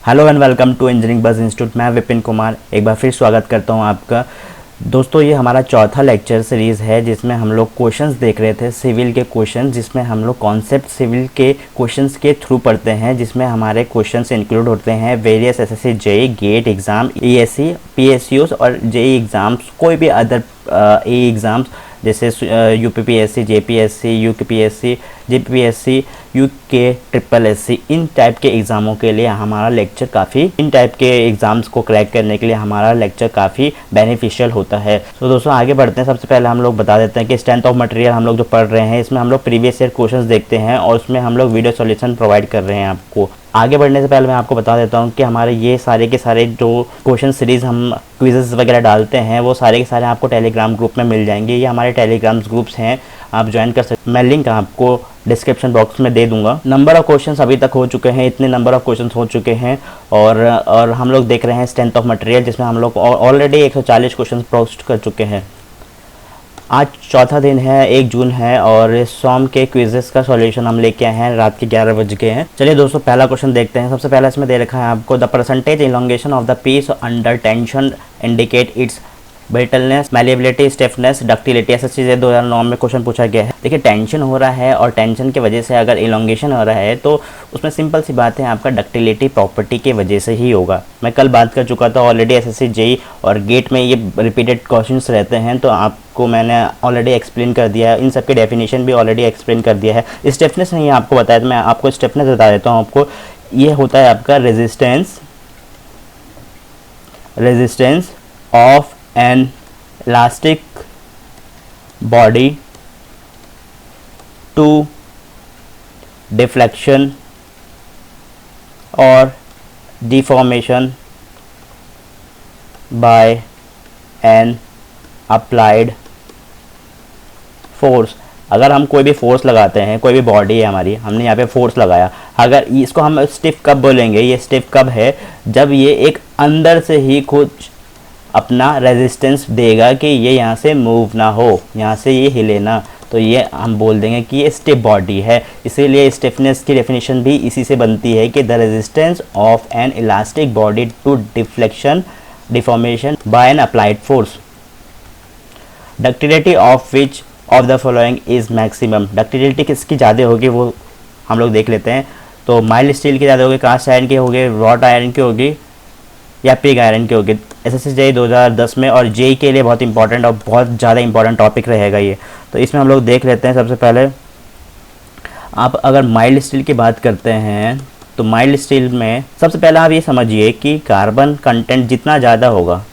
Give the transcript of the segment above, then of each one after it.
Hello and welcome to engineering buzz institute. मैं विपिन कुमार एक बार फिर स्वागत करता हूं आपका। दोस्तों, ये हमारा चौथा लेक्चर सीरीज़ है जिसमें हम लोग क्वेश्चंस देख रहे थे, सिविल के क्वेश्चंस, जिसमें हम लोग कॉन्सेप्ट सिविल के क्वेश्चंस के थ्रू पढ़ते हैं, जिसमें हमारे क्वेश्चंस इंक्लूड होते हैं various SSC, JEE, GATE exam, ESC, PSUs और जेईई एग्ज़ाम्स, कोई भी अदर ए एग्ज़ाम्स जैसे UPPSC, JPSC, UKPSC, JPSC, UK triple SC, इन टाइप के एग्ज़ामों के लिए हमारा लेक्चर काफ़ी, इन टाइप के एग्ज़ाम्स को क्रैक करने के लिए हमारा लेक्चर काफ़ी बेनिफिशियल होता है। तो दोस्तों आगे बढ़ते हैं। सबसे पहले हम लोग बता देते हैं कि स्ट्रेंथ ऑफ मटेरियल हम लोग जो पढ़ रहे हैं, इसमें हम लोग प्रीवियस ईयर क्वेश्चंस देखते हैं और उसमें हम लोग वीडियो सॉल्यूशन प्रोवाइड कर रहे हैं आपको। आगे बढ़ने से पहले मैं आपको बता देता हूँ कि हमारे ये सारे के सारे जो क्वेश्चन सीरीज़ हम क्विज़ेस वगैरह डालते हैं, वो सारे के सारे आपको टेलीग्राम ग्रुप में मिल जाएंगे। ये हमारे टेलीग्राम ग्रुप्स हैं, आप ज्वाइन कर सकते हैं। मैं लिंक आपको डिस्क्रिप्शन बॉक्स में दे दूंगा। नंबर ऑफ क्वेश्चंस अभी तक हो चुके हैं, इतने नंबर ऑफ क्वेश्चंस हो चुके हैं और हम लोग देख रहे हैं स्ट्रेंथ ऑफ मटेरियल, जिसमें हम लोग ऑलरेडी 140 क्वेश्चन पोस्ट कर चुके हैं। आज चौथा दिन है, 1 जून है और सोम के क्विजेस का सॉल्यूशन हम लेके आए हैं। रात के 11 बज गए हैं। चलिए दोस्तों, पहला क्वेश्चन देखते हैं। सबसे पहला इसमें दे रखा है आपको, the percentage elongation of the piece under tension indicate its brittleness, malleability, stiffness, ductility. ऐसा चीज़ें 2009 में क्वेश्चन पूछा गया है। देखिए, टेंशन हो रहा है और टेंशन की वजह से अगर इलोंगेशन हो रहा है तो उसमें सिंपल सी बात है, आपका डक्टिलिटी प्रॉपर्टी की वजह से ही होगा। मैं कल बात कर चुका था ऑलरेडी, एसएससी, जेईई और गेट में ये रिपीटेड क्वेश्चंस रहते हैं, तो आपको मैंने ऑलरेडी एक्सप्लेन कर दिया है। इन सब की डेफिनेशन भी ऑलरेडी एक्सप्लेन कर दिया है। स्टिफनेस नहीं आपको बताया, तो मैं आपको स्टिफनेस बता देता हूँ आपको। ये होता है आपका resistance of an elastic body to deflection or deformation by an applied force। अगर हम कोई भी फोर्स लगाते हैं, कोई भी बॉडी है हमारी, हमने यहाँ पे फोर्स लगाया, अगर इसको हम स्टिफ कब बोलेंगे, ये स्टिफ कब है, जब ये एक अंदर से ही खुद अपना रेजिस्टेंस देगा कि ये यहाँ से मूव ना हो, यहाँ से ये हिले ना, तो ये हम बोल देंगे कि ये स्टिफ बॉडी है। इसीलिए स्टिफनेस की डेफिनेशन भी इसी से बनती है कि the resistance of an elastic body to deflection, deformation by an applied force. Ductility of which of the following is maximum. Ductility किसकी ज़्यादा होगी वो हम लोग देख लेते हैं। तो माइल्ड स्टील की ज़्यादा होगी, कास्ट आयरन की होगी, रॉट आयरन की होगी या पिग आयरन की होगी। एसएससी जेईई 2010 में और जेईई के लिए बहुत इंपॉर्टेंट और बहुत ज़्यादा इंपॉर्टेंट टॉपिक रहेगा ये। तो इसमें हम लोग देख लेते हैं। सबसे पहले आप अगर माइल्ड स्टील की बात करते हैं तो माइल्ड स्टील में सबसे पहले आप ये समझिए कि कार्बन कंटेंट जितना ज़्यादा होगा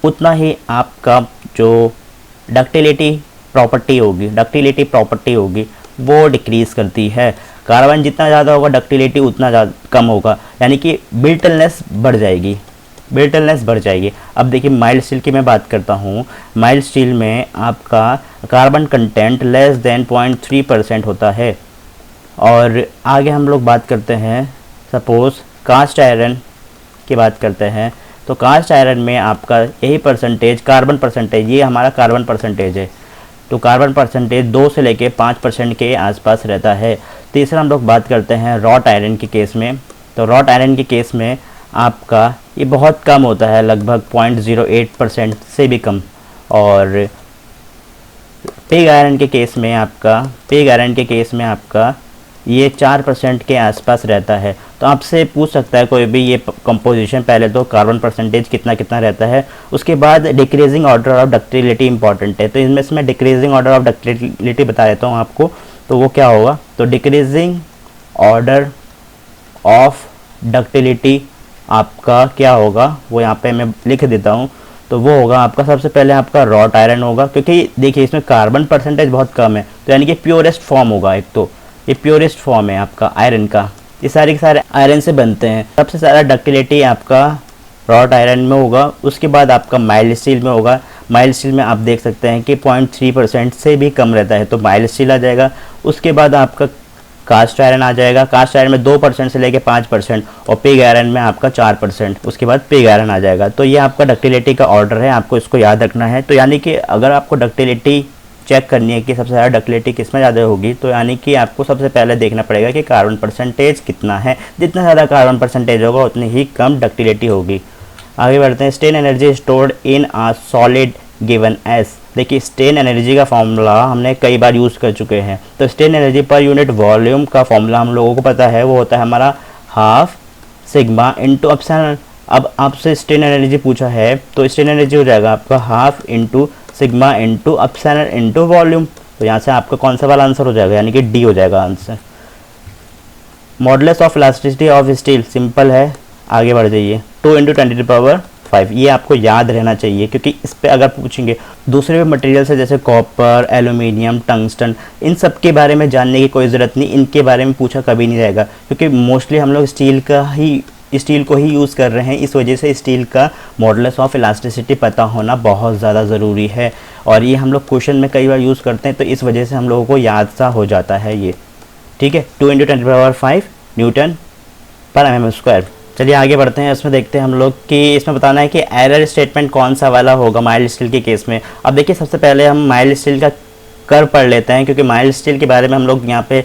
उतना ही आपका जो डक्टिलिटी प्रॉपर्टी होगी वो डिक्रीज़ करती है। कार्बन जितना ज़्यादा होगा, डक्टिलिटी उतना ज़्यादा कम होगा, यानी कि ब्रिटलनेस बढ़ जाएगी। अब देखिए, माइल्ड स्टील की मैं बात करता हूँ। माइल्ड स्टील में आपका कार्बन कंटेंट लेस देन 0.3% होता है। और आगे हम लोग बात करते हैं, सपोज़ कास्ट आयरन की बात करते हैं, तो कास्ट आयरन में आपका यही परसेंटेज, कार्बन परसेंटेज, ये हमारा कार्बन परसेंटेज है, तो कार्बन परसेंटेज 2 से लेके 5% के आसपास रहता है। तीसरा हम लोग बात करते हैं रॉट आयरन के केस में। तो रॉट आयरन के केस में आपका ये बहुत कम होता है, लगभग 0.08% से भी कम। और पिग आयरन के केस में आपका ये 4% के आसपास रहता है। तो आपसे पूछ सकता है कोई भी ये कंपोजिशन, पहले तो कार्बन परसेंटेज कितना रहता है, उसके बाद decreasing order of ductility important है। तो इनमें से मैं डिक्रीजिंग ऑर्डर ऑफ डक्टिलिटी बता देता हूँ आपको। तो वो क्या होगा, तो डिक्रीजिंग ऑर्डर ऑफ डक्टिलिटी आपका क्या होगा, वो यहाँ पे मैं लिख देता हूँ। तो वो होगा आपका, सबसे पहले आपका रॉट आयरन होगा, क्योंकि देखिए इसमें कार्बन परसेंटेज बहुत कम है, तो यानी कि प्योरेस्ट फॉर्म होगा। एक तो ये प्योरेस्ट फॉर्म है आपका आयरन का, ये सारे के सारे आयरन से बनते हैं। सबसे ज़्यादा डक्टिलिटी आपका रॉट आयरन में होगा, उसके बाद आपका माइल्ड स्टील में होगा। माइल्ड स्टील में आप देख सकते हैं कि 0.3% से भी कम रहता है, तो माइल्ड स्टील आ जाएगा। उसके बाद आपका कास्ट आयरन आ जाएगा। कास्ट आयरन में 2% से लेके 5% और पिग आयरन में आपका 4%, उसके बाद पिग आयरन आ जाएगा। तो ये आपका डक्टिलिटी का ऑर्डर है, आपको इसको याद रखना है। तो यानी कि अगर आपको डक्टिलिटी चेक करनी है कि सबसे ज़्यादा डक्टिलिटी किस में ज़्यादा होगी, तो यानी कि आपको सबसे पहले देखना पड़ेगा कि कार्बन परसेंटेज कितना है। जितना ज़्यादा कार्बन परसेंटेज होगा उतनी ही कम डक्टिलिटी होगी। आगे बढ़ते हैं। Strain energy stored in a solid given as. देखिए स्ट्रेन एनर्जी का फॉर्मूला हमने कई बार यूज़ कर चुके हैं। तो strain energy per unit volume का फॉर्मूला हम लोगों को पता है, वो होता है हमारा हाफ सिग्मा इंटू एप्सिलॉन। अब आपसे स्ट्रेन एनर्जी पूछा है तो स्ट्रेन एनर्जी हो जाएगा आपका half into sigma into epsilon into volume. तो यहाँ से आपका कौन सा वाला आंसर हो जाएगा, यानी कि डी हो जाएगा answer. Modulus of elasticity of steel simple है, आगे बढ़ जाइए। 2 × 10⁵, ये आपको याद रहना चाहिए क्योंकि इस पे अगर पूछेंगे दूसरे मटेरियल से जैसे कॉपर, एल्यूमिनियम, टंगस्टन, इन सब के बारे में जानने की कोई ज़रूरत नहीं, इनके बारे में पूछा कभी नहीं जाएगा क्योंकि मोस्टली हम लोग स्टील को ही यूज़ कर रहे हैं। इस वजह से स्टील का मॉडुलस ऑफ इलास्टिसिटी पता होना बहुत ज़्यादा ज़रूरी है और ये हम लोग क्वेश्चन में कई बार यूज़ करते हैं, तो इस वजह से हम लोगों को याद सा हो जाता है ये, ठीक है। 2 × 10⁵ न्यूटन पर mm²। चलिए आगे बढ़ते हैं। इसमें देखते हैं हम लोग कि इसमें बताना है कि एरर स्टेटमेंट कौन सा वाला होगा माइल्ड स्टील के केस में। अब देखिए सबसे पहले हम माइल्ड स्टील का कर्व पढ़ लेते हैं क्योंकि माइल्ड स्टील के बारे में हम लोग यहाँ पे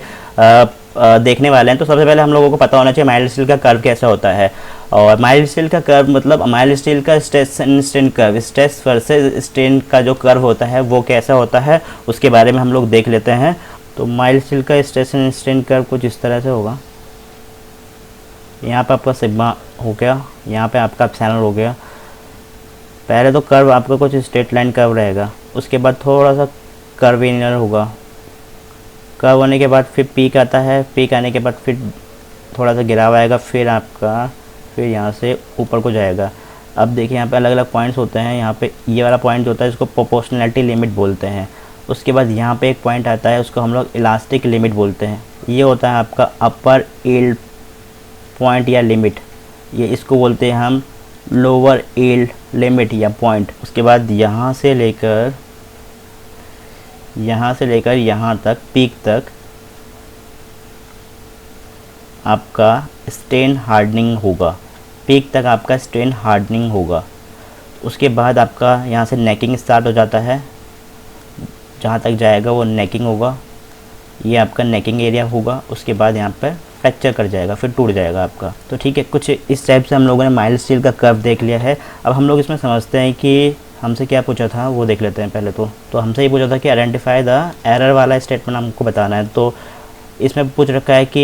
देखने वाले हैं। तो सबसे पहले हम लोगों को पता होना चाहिए माइल्ड स्टील का कर्व कैसा होता है। और माइल्ड स्टील का कर्व मतलब माइल्ड स्टील का stress and strain curve, stress versus strain का जो कर्व होता है वो कैसा होता है उसके बारे में हम लोग देख लेते हैं। तो माइल्ड स्टील का स्ट्रेस एंड स्ट्रेन कर्व कुछ इस तरह से होगा। यहाँ पे आपका सिग्मा हो गया, यहाँ पे आपका एप्सिलॉन हो गया। पहले तो कर्व आपका कुछ स्ट्रेट लाइन कर्व रहेगा, उसके बाद थोड़ा सा कर्वीलिनियर होगा। कर्व होने के बाद फिर पीक आता है, पीक आने के बाद फिर थोड़ा सा गिराव आएगा, फिर यहाँ से ऊपर को जाएगा। अब देखिए यहाँ पे अलग अलग पॉइंट्स होते हैं। यहाँ पे ये वाला पॉइंट होता है इसको प्रोपोर्शनैलिटी लिमिट बोलते हैं। उसके बाद यहाँ पे एक पॉइंट आता है उसको हम लोग इलास्टिक लिमिट बोलते हैं। ये होता है आपका अपर यील्ड पॉइंट या लिमिट, ये इसको बोलते हैं हम लोअर यील्ड लिमिट या पॉइंट। उसके बाद यहाँ से लेकर यहाँ तक पीक तक आपका स्ट्रेन हार्डनिंग होगा, पीक तक आपका स्ट्रेन हार्डनिंग होगा। उसके बाद आपका यहाँ से नेकिंग स्टार्ट हो जाता है, जहाँ तक जाएगा वो नेकिंग होगा, ये आपका नेकिंग एरिया होगा। उसके बाद यहाँ पर फ्रैक्चर कर जाएगा, फिर टूट जाएगा आपका। तो ठीक है, कुछ इस टाइप से हम लोगों ने माइल्ड स्टील का कर्व देख लिया है। अब हम लोग इसमें समझते हैं कि हमसे क्या पूछा था वो देख लेते हैं पहले। तो हमसे ये पूछा था कि आइडेंटिफाई द एरर वाला स्टेटमेंट हमको बताना है। तो इसमें पूछ रखा है कि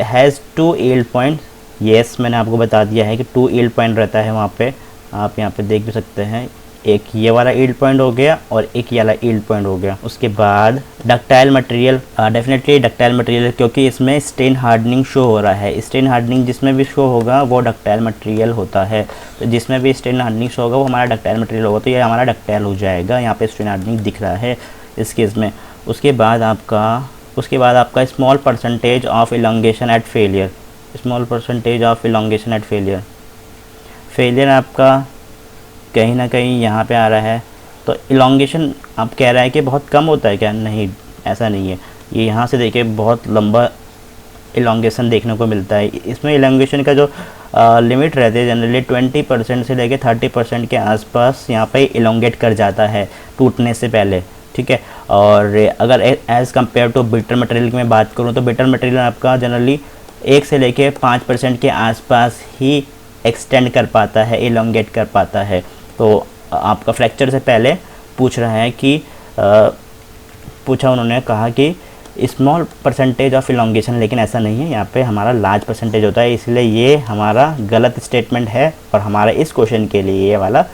हैज़ 2 यील्ड पॉइंट। येस, मैंने आपको बता दिया है कि 2 यील्ड पॉइंट रहता है वहाँ पे, आप यहाँ पे देख भी सकते हैं। एक ये वाला यील्ड पॉइंट हो गया और एक ये वाला यील्ड पॉइंट हो गया। उसके बाद ductile material, definitely ductile material क्योंकि इसमें स्ट्रेन हार्डनिंग शो हो रहा है। स्ट्रेन हार्डनिंग जिसमें भी शो होगा वो डक्टाइल मटेरियल होता है। तो जिसमें भी स्ट्रेन हार्डनिंग शो होगा वो हमारा डक्टाइल मटेरियल होगा। तो ये हमारा डक्टाइल हो जाएगा, यहाँ पे स्ट्रेन हार्डनिंग दिख रहा है इस केस में। उसके बाद आपका small percentage of elongation at failure, small percentage of elongation at failure. Failure आपका कहीं ना कहीं यहाँ पे आ रहा है। तो इलॉन्गेशन आप कह रहा है कि बहुत कम होता है क्या? नहीं, ऐसा नहीं है। ये यहाँ से देखिए बहुत लंबा इलॉन्गेशन देखने को मिलता है। इसमें इलॉन्गेशन का जो लिमिट रहती है जनरली 20% से लेके 30% के आसपास यहाँ पे इलॉन्गेट कर जाता है टूटने से पहले, ठीक है। और अगर as compare to better material की मैं बात करूँ तो बिटर मटेरियल आपका जनरली 1 से लेके 5% के आसपास ही एक्सटेंड कर पाता है, इलॉन्गेट कर पाता है। तो आपका फ्रैक्चर से पहले पूछ रहा है कि उन्होंने कहा कि स्मॉल परसेंटेज ऑफ इलॉन्गेशन, लेकिन ऐसा नहीं है, यहाँ पे हमारा लार्ज परसेंटेज होता है। इसलिए ये हमारा गलत स्टेटमेंट है और हमारा इस क्वेश्चन के लिए ये वाला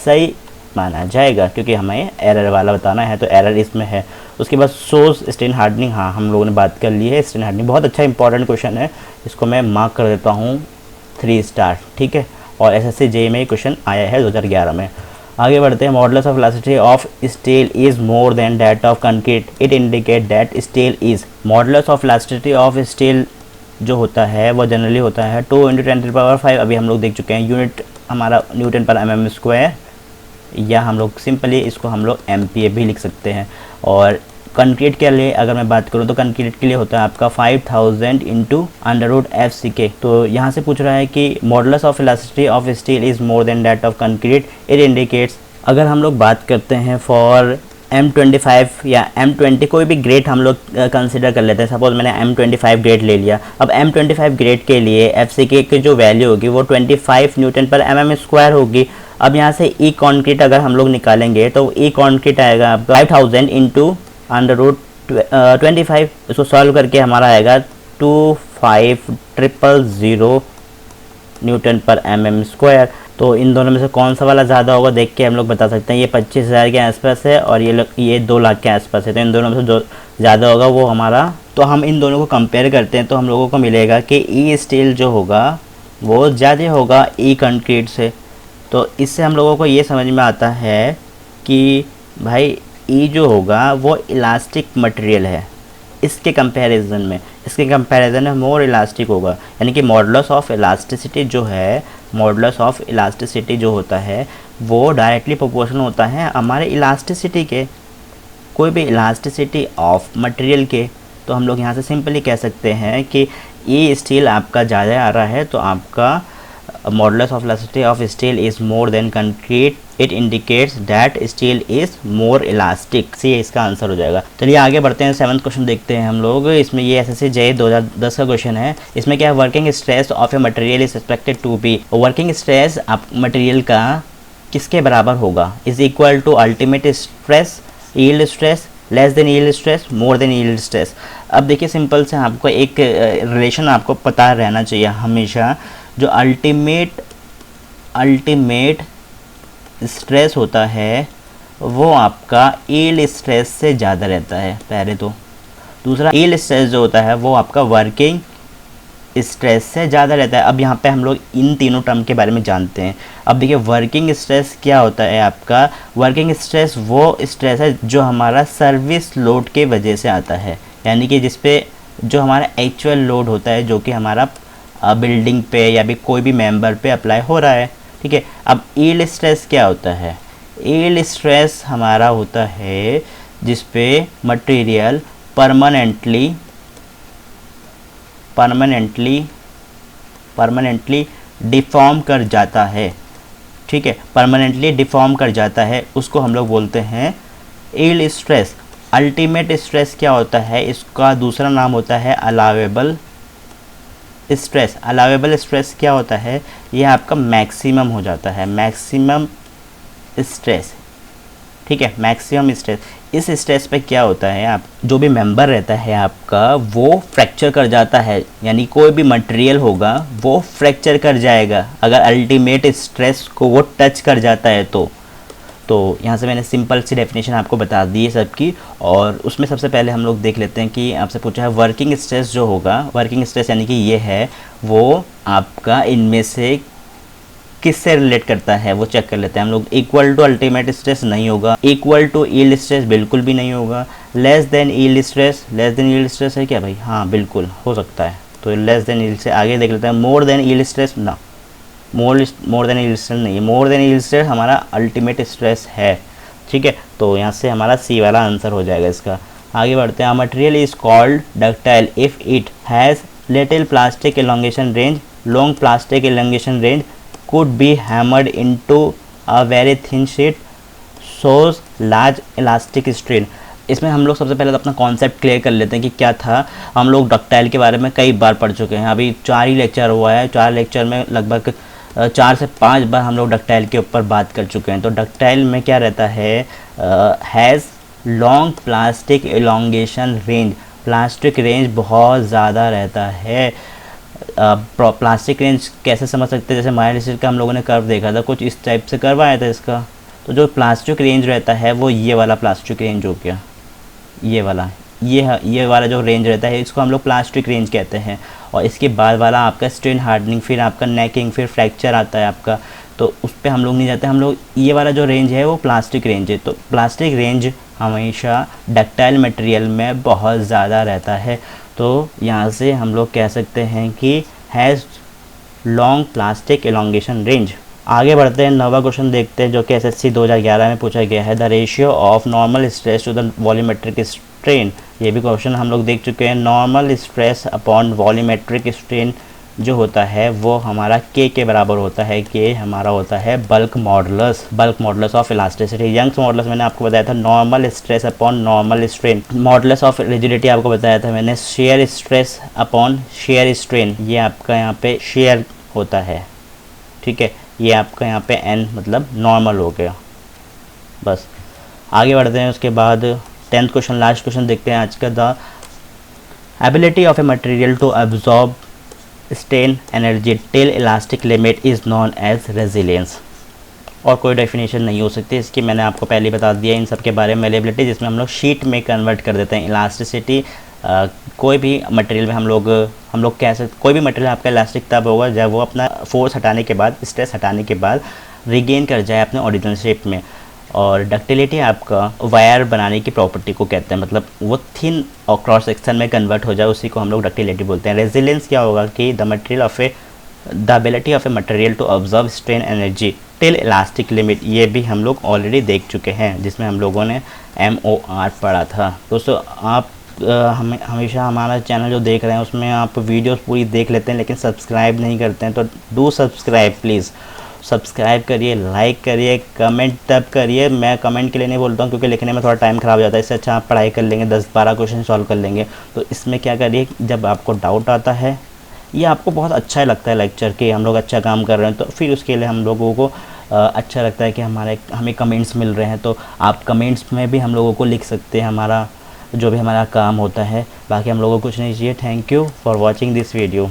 सही माना जाएगा क्योंकि हमें एरर वाला बताना है, तो एरर इसमें है। उसके बाद सोर्स स्ट्रेन हार्डनिंग, हाँ हम लोगों ने बात कर ली है। स्ट्रेन हार्डनिंग बहुत अच्छा इंपॉर्टेंट क्वेश्चन है, इसको मैं मार्क कर देता हूँ 3 स्टार, ठीक है। और SSC JEE में क्वेश्चन आया है 2011 में। आगे बढ़ते हैं। Modulus of elasticity of steel is more than that of concrete, it indicate that steel is. Modulus of elasticity of steel जो होता है वो जनरली होता है 2 × 10⁵। अभी हम लोग देख चुके हैं। यूनिट हमारा न्यूटन पर mm², या हम लोग सिंपली इसको हम लोग MPa भी लिख सकते हैं। और कंक्रीट के लिए अगर मैं बात करूँ तो कंक्रीट के लिए होता है आपका 5000 × √FCK। तो यहाँ से पूछ रहा है कि modulus of elasticity of steel is more then that of concrete, it indicates. अगर हम लोग बात करते हैं फॉर M25 या M20 कोई भी ग्रेड हम लोग कंसिडर कर लेते हैं। सपोज मैंने M25 ग्रेड ले लिया। अब M25 ग्रेड के लिए FCK की जो वैल्यू होगी वो 25 न्यूटन पर mm स्क्वायर होगी। अब यहाँ से ई कॉन्क्रीट अगर हम लोग निकालेंगे तो ई कॉन्क्रीट आएगा आपका 5000 इंटू अंडर रूट 25। इसको सॉल्व करके हमारा आएगा 25000 न्यूटन पर mm स्क्वायर। तो इन दोनों में से कौन सा वाला ज़्यादा होगा देख के हम लोग बता सकते हैं। ये 25,000 के आसपास है और ये 2 लाख के आसपास है। तो इन दोनों में से जो ज़्यादा होगा वो हमारा, तो हम इन दोनों को कंपेयर करते हैं तो हम लोगों को मिलेगा कि ई स्टील जो होगा वो ज़्यादा होगा ई कंक्रीट से। तो इससे हम लोगों को ये समझ में आता है कि भाई ई जो होगा वो इलास्टिक मटेरियल है इसके कंपैरिजन में मोर इलास्टिक होगा। यानी कि मॉडुलस ऑफ इलास्टिसिटी जो है, मॉडुलस ऑफ इलास्टिसिटी जो होता है वो डायरेक्टली प्रोपोर्शनल होता है हमारे इलास्टिसिटी के, कोई भी इलास्टिसिटी ऑफ मटेरियल के। तो हम लोग यहाँ से सिंपली कह सकते हैं कि ये स्टील आपका ज़्यादा आ रहा है तो आपका modulus of elasticity of steel is more than concrete, it indicates that steel is more elastic. C इसका आंसर हो जाएगा। चलिए आगे बढ़ते हैं, 7th क्वेश्चन देखते हैं हम लोग। इसमें ये SSC JEE 2010 का क्वेश्चन है। इसमें क्या है, working stress of a material is expected to be. Working stress आप मटेरियल का किसके बराबर होगा, is equal to ultimate stress, yield stress, less than yield stress, more than yield stress. अब देखिए सिंपल से आपको एक रिलेशन आपको पता रहना चाहिए हमेशा। जो अल्टीमेट स्ट्रेस होता है वो आपका यील्ड स्ट्रेस से ज़्यादा रहता है पहले तो। दूसरा यील्ड स्ट्रेस जो होता है वो आपका वर्किंग स्ट्रेस से ज़्यादा रहता है। अब यहाँ पे हम लोग इन तीनों टर्म के बारे में जानते हैं। अब देखिए वर्किंग स्ट्रेस क्या होता है आपका, वर्किंग स्ट्रेस वो स्ट्रेस है जो हमारा सर्विस लोड के वजह से आता है। यानी कि जिस पे जो हमारा एक्चुअल लोड होता है जो कि हमारा बिल्डिंग पे या भी कोई भी मेंबर पे अप्लाई हो रहा है, ठीक है। अब यील्ड स्ट्रेस क्या होता है, यील्ड स्ट्रेस हमारा होता है जिस पे मटेरियल परमानेंटली डिफॉर्म कर जाता है, ठीक है, परमानेंटली डिफॉर्म कर जाता है, उसको हम लोग बोलते हैं यील्ड स्ट्रेस। अल्टीमेट स्ट्रेस क्या होता है, इसका दूसरा नाम होता है अलाउेबल स्ट्रेस। अलाउेबल स्ट्रेस क्या होता है, यह आपका मैक्सिमम हो जाता है, मैक्सिमम स्ट्रेस, ठीक है, मैक्सिमम स्ट्रेस। इस स्ट्रेस पे क्या होता है, आप जो भी मेंबर रहता है आपका वो फ्रैक्चर कर जाता है। यानी कोई भी मटेरियल होगा वो फ्रैक्चर कर जाएगा अगर अल्टीमेट स्ट्रेस को वो टच कर जाता है तो यहाँ से मैंने सिंपल सी डेफिनेशन आपको बता दी है सबकी। और उसमें सबसे पहले हम लोग देख लेते हैं कि आपसे पूछा है वर्किंग स्ट्रेस जो होगा, वर्किंग स्ट्रेस यानी कि ये है वो आपका इनमें से किससे रिलेट करता है वो चेक कर लेते हैं हम लोग। इक्वल टू अल्टीमेट स्ट्रेस नहीं होगा, इक्वल टू यील्ड स्ट्रेस बिल्कुल भी नहीं होगा, less than yield stress, less than yield stress है क्या भाई, हाँ बिल्कुल हो सकता है। तो लेस देन यील्ड से आगे देख लेते हैं, मोर देन यील्ड स्ट्रेस ना, मोर देन यील्ड स्ट्रेस नहीं है, मोर देन यील्ड स्ट्रेस हमारा अल्टीमेट स्ट्रेस है, ठीक है। तो यहाँ से हमारा सी वाला आंसर हो जाएगा इसका। आगे बढ़ते हैं, material is called ductile if it has little plastic elongation range, long plastic elongation range could be hammered into a very thin sheet, shows large elastic strain। इसमें हम लोग सबसे पहले तो अपना कॉन्सेप्ट क्लियर कर लेते हैं कि क्या था। हम लोग डक्टाइल के बारे में कई बार पढ़ चुके हैं, अभी 4 ही लेक्चर हुआ है, 4 लेक्चर में लगभग 4 से 5 बार हम लोग डक्टाइल के ऊपर बात कर चुके हैं। तो डक्टाइल में क्या रहता है, has long plastic elongation range, plastic range बहुत ज़्यादा रहता है। प्लास्टिक रेंज कैसे समझ सकते हैं, जैसे माइल्ड स्टील का हम लोगों ने कर्व देखा था, कुछ इस टाइप से कर्व आया था इसका। तो जो प्लास्टिक रेंज रहता है वो ये वाला प्लास्टिक रेंज हो गया, ये वाला जो रेंज रहता है इसको हम लोग प्लास्टिक रेंज कहते हैं। और इसके बाद वाला आपका स्ट्रेन हार्डनिंग, फिर आपका नेकिंग, फिर फ्रैक्चर आता है आपका, तो उस पर हम लोग नहीं जाते। हम लोग ये वाला जो रेंज है वो प्लास्टिक रेंज है। तो प्लास्टिक रेंज हमेशा डक्टाइल मटेरियल में बहुत ज़्यादा रहता है। तो यहाँ से हम लोग कह सकते हैं कि has long plastic elongation range. आगे बढ़ते हैं, 9वां क्वेश्चन देखते हैं जो कि SSC 2011 में पूछा गया है, the ratio of normal stress to the volumetric strain. ये भी क्वेश्चन हम लोग देख चुके हैं, normal stress upon volumetric strain जो होता है वो हमारा के बराबर होता है। के हमारा होता है bulk modulus of elasticity. Young's modulus मैंने आपको बताया था normal stress upon normal strain. Modulus of rigidity आपको बताया था मैंने shear stress upon shear strain. ये आपका यहाँ पे शेयर होता है, ठीक है। ये आपका यहाँ पे n मतलब नॉर्मल हो गया। बस आगे बढ़ते हैं। उसके बाद 10th क्वेश्चन, लास्ट क्वेश्चन देखते हैं आज का। The ability of a material to absorb strain energy till elastic limit is known as resilience. और कोई डेफिनेशन नहीं हो सकती इसकी, मैंने आपको पहले बता दिया इन सब के बारे में। मेलेबिलिटी जिसमें हम लोग शीट में कन्वर्ट कर देते हैं। इलास्टिसिटी कोई भी मटेरियल में हम लोग कैसे, कोई भी मटेरियल आपका इलास्टिक तब होगा जब वो अपना फोर्स हटाने के बाद, स्ट्रेस हटाने के बाद रिगेन कर जाए अपने ओरिजिनल शेप में। और डक्टिलिटी आपका वायर बनाने की प्रॉपर्टी को कहते हैं, मतलब वो थिन और क्रॉस सेक्शन में कन्वर्ट हो जाए, उसी को हम लोग डक्टिलिटी बोलते हैं। रेजिलियंस क्या होगा कि the ability of a material to observe strain energy till elastic limit. ये भी हम लोग ऑलरेडी देख चुके हैं, जिसमें हम लोगों ने MOR पढ़ा था। दोस्तों आप हमेशा हमारा चैनल जो देख रहे हैं उसमें आप वीडियोस पूरी देख लेते हैं लेकिन सब्सक्राइब नहीं करते हैं, तो डू सब्सक्राइब प्लीज़। सब्सक्राइब करिए, लाइक करिए, कमेंट तब करिए। मैं कमेंट के लिए नहीं बोलता हूँ क्योंकि लिखने में थोड़ा टाइम ख़राब हो जाता है। इससे अच्छा आप पढ़ाई कर लेंगे, 10-12 क्वेश्चन सॉल्व कर लेंगे। तो इसमें क्या करिए, जब आपको डाउट आता है या आपको बहुत अच्छा लगता है लेक्चर कि हम लोग अच्छा काम कर रहे हैं, तो फिर उसके लिए हम लोगों को अच्छा लगता है कि हमें कमेंट्स मिल रहे हैं, तो आप कमेंट्स में भी हम लोगों को लिख सकते हैं हमारा जो भी हमारा काम होता है। बाकी हम लोगों को कुछ नहीं चाहिए। Thank you for watching this video.